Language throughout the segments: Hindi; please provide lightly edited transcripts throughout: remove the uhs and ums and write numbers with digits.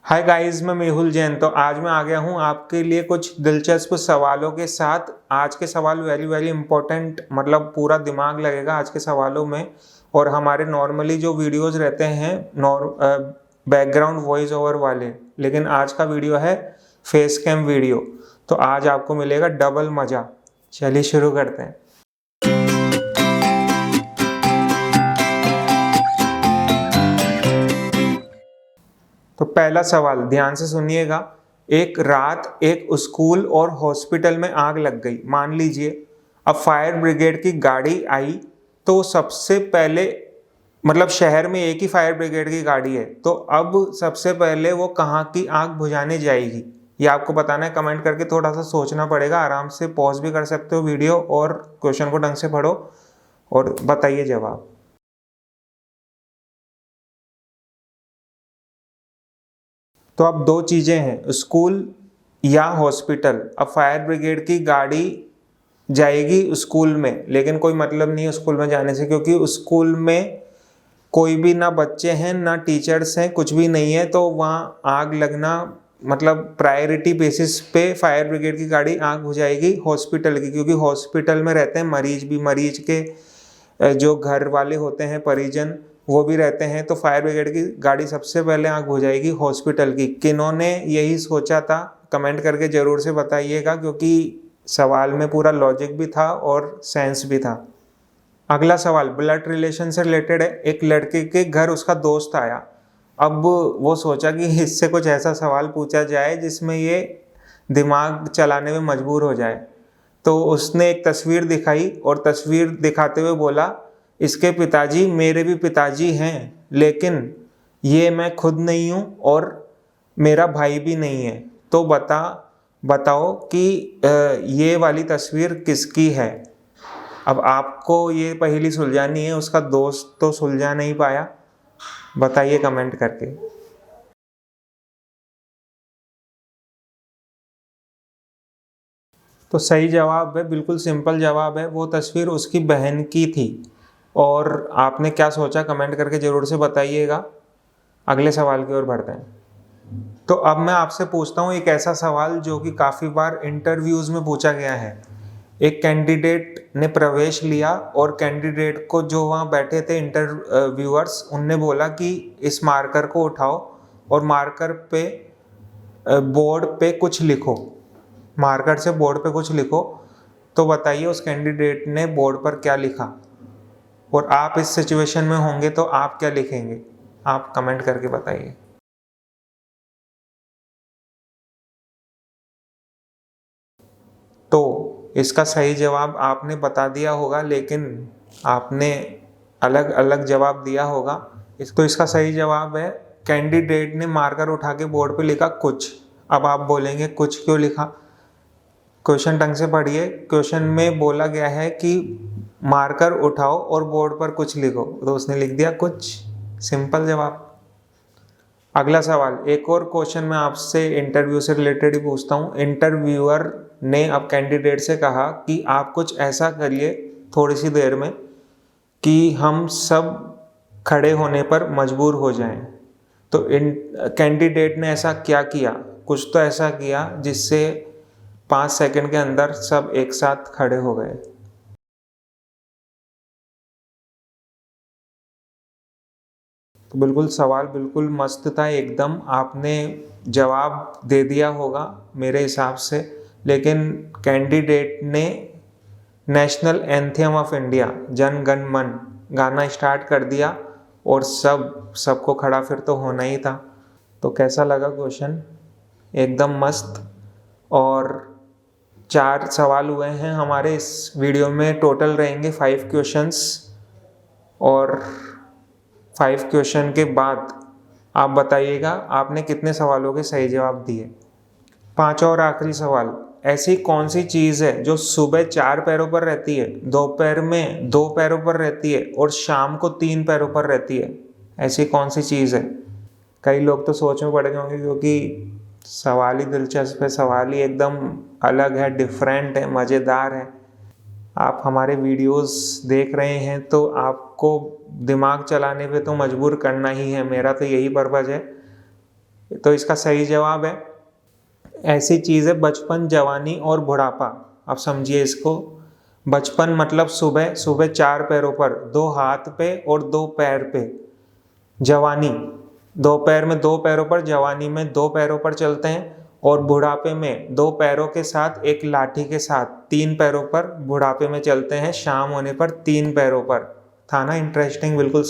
हाय गाइस, मैं मेहुल जैन। तो आज मैं आ गया हूँ आपके लिए कुछ दिलचस्प सवालों के साथ। आज के सवाल वेरी वेरी इंपॉर्टेंट, मतलब पूरा दिमाग लगेगा आज के सवालों में। और हमारे नॉर्मली जो वीडियोस रहते हैं बैकग्राउंड वॉइस ओवर वाले, लेकिन आज का वीडियो है फेस कैम वीडियो। तो आज आपको मिलेगा डबल मज़ा। चलिए शुरू करते हैं। तो पहला सवाल ध्यान से सुनिएगा। एक रात एक स्कूल और हॉस्पिटल में आग लग गई। मान लीजिए अब फायर ब्रिगेड की गाड़ी आई, तो सबसे पहले, मतलब शहर में एक ही फायर ब्रिगेड की गाड़ी है, तो अब सबसे पहले वो कहाँ की आग बुझाने जाएगी, ये आपको बताना है। कमेंट करके थोड़ा सा सोचना पड़ेगा। आराम से पॉज भी कर सकते हो वीडियो और क्वेश्चन को ढंग से पढ़ो और बताइए जवाब। तो अब दो चीज़ें हैं, स्कूल या हॉस्पिटल। अब फायर ब्रिगेड की गाड़ी जाएगी स्कूल में, लेकिन कोई मतलब नहीं है स्कूल में जाने से, क्योंकि स्कूल में कोई भी ना बच्चे हैं ना टीचर्स हैं, कुछ भी नहीं है। तो वहाँ आग लगना, मतलब प्रायोरिटी बेसिस पे फायर ब्रिगेड की गाड़ी आग बुझाएगी हॉस्पिटल की, क्योंकि हॉस्पिटल में रहते हैं मरीज भी, मरीज के जो घर वाले होते हैं परिजन, वो भी रहते हैं। तो फायर ब्रिगेड की गाड़ी सबसे पहले आग बुझाएगी हॉस्पिटल की। किन्होंने यही सोचा था कमेंट करके ज़रूर से बताइएगा, क्योंकि सवाल में पूरा लॉजिक भी था और सेंस भी था। अगला सवाल ब्लड रिलेशन से रिलेटेड है। एक लड़के के घर उसका दोस्त आया। अब वो सोचा कि इससे कुछ ऐसा सवाल पूछा जाए जिसमें ये दिमाग चलाने में मजबूर हो जाए। तो उसने एक तस्वीर दिखाई और तस्वीर दिखाते हुए बोला, इसके पिताजी मेरे भी पिताजी हैं, लेकिन ये मैं खुद नहीं हूँ और मेरा भाई भी नहीं है। तो बताओ कि ये वाली तस्वीर किसकी है। अब आपको ये पहेली सुलझानी है, उसका दोस्त तो सुलझा नहीं पाया। बताइए कमेंट करके। तो सही जवाब है, बिल्कुल सिंपल जवाब है, वो तस्वीर उसकी बहन की थी। और आपने क्या सोचा कमेंट करके ज़रूर से बताइएगा। अगले सवाल की ओर बढ़ते हैं। तो अब मैं आपसे पूछता हूँ एक ऐसा सवाल जो कि काफ़ी बार इंटरव्यूज़ में पूछा गया है। एक कैंडिडेट ने प्रवेश लिया और कैंडिडेट को जो वहाँ बैठे थे इंटरव्यूअर्स, उनने बोला कि इस मार्कर को उठाओ और मार्कर पे बोर्ड पे कुछ लिखो, मार्कर से बोर्ड पे कुछ लिखो। तो बताइए उस कैंडिडेट ने बोर्ड पर क्या लिखा, और आप इस सिचुएशन में होंगे तो आप क्या लिखेंगे, आप कमेंट करके बताइए। तो इसका सही जवाब आपने बता दिया होगा, लेकिन आपने अलग अलग जवाब दिया होगा। तो इसका सही जवाब है, कैंडिडेट ने मार्कर उठा के बोर्ड पे लिखा कुछ। अब आप बोलेंगे कुछ क्यों लिखा, क्वेश्चन ढंग से पढ़िए। क्वेश्चन में बोला गया है कि मार्कर उठाओ और बोर्ड पर कुछ लिखो, तो उसने लिख दिया कुछ। सिंपल जवाब। अगला सवाल, एक और क्वेश्चन मैं आपसे इंटरव्यू से रिलेटेड ही पूछता हूँ। इंटरव्यूअर ने अब कैंडिडेट से कहा कि आप कुछ ऐसा करिए थोड़ी सी देर में कि हम सब खड़े होने पर मजबूर हो जाएं। तो इन कैंडिडेट ने ऐसा क्या किया, कुछ तो ऐसा किया जिससे 5 सेकंड के अंदर सब एक साथ खड़े हो गए। तो बिल्कुल सवाल बिल्कुल मस्त था एकदम, आपने जवाब दे दिया होगा मेरे हिसाब से। लेकिन कैंडिडेट ने national anthem of India Jana Gana मन गाना स्टार्ट कर दिया और सबको खड़ा फिर तो होना ही था। तो कैसा लगा क्वेश्चन, एकदम मस्त। और 4 सवाल हुए हैं हमारे इस वीडियो में, टोटल रहेंगे 5 क्वेश्चंस। और 5 क्वेश्चन के बाद आप बताइएगा आपने कितने सवालों के सही जवाब दिए। 5 और आखिरी सवाल, ऐसी कौन सी चीज़ है जो सुबह 4 पैरों पर रहती है, दोपहर में 2 पैरों पर रहती है और शाम को 3 पैरों पर रहती है। ऐसी कौन सी चीज़ है। कई लोग तो सोच में पड़ गए होंगे, क्योंकि सवाल ही दिलचस्प है, सवाल ही एकदम अलग है, डिफरेंट है, मज़ेदार है। आप हमारे वीडियोस देख रहे हैं तो आपको दिमाग चलाने पे तो मजबूर करना ही है, मेरा तो यही पर्पज़ है। तो इसका सही जवाब है ऐसी चीज़ है बचपन, जवानी और बुढ़ापा। अब समझिए इसको। बचपन मतलब सुबह, सुबह 4 पैरों पर, 2 हाथ पे और 2 पैर पे। जवानी, 2 पैर में 2 पैरों पर, जवानी में 2 पैरों पर चलते हैं। और बुढ़ापे में 2 पैरों के साथ एक लाठी के साथ 3 पैरों पर बुढ़ापे में चलते हैं, शाम होने पर 3 पैरों पर। था ना इंटरेस्टिंग? बिल्कुल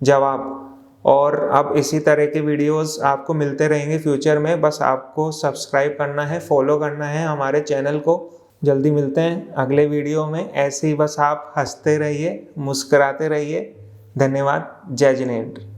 जवाब। और अब इसी तरह के वीडियोस आपको मिलते रहेंगे फ्यूचर में, बस आपको सब्सक्राइब करना है, फॉलो करना है हमारे चैनल को। जल्दी मिलते हैं अगले वीडियो में। ऐसे ही बस आप हंसते रहिए, मुस्कुराते रहिए। धन्यवाद। जय जिनेंद्र।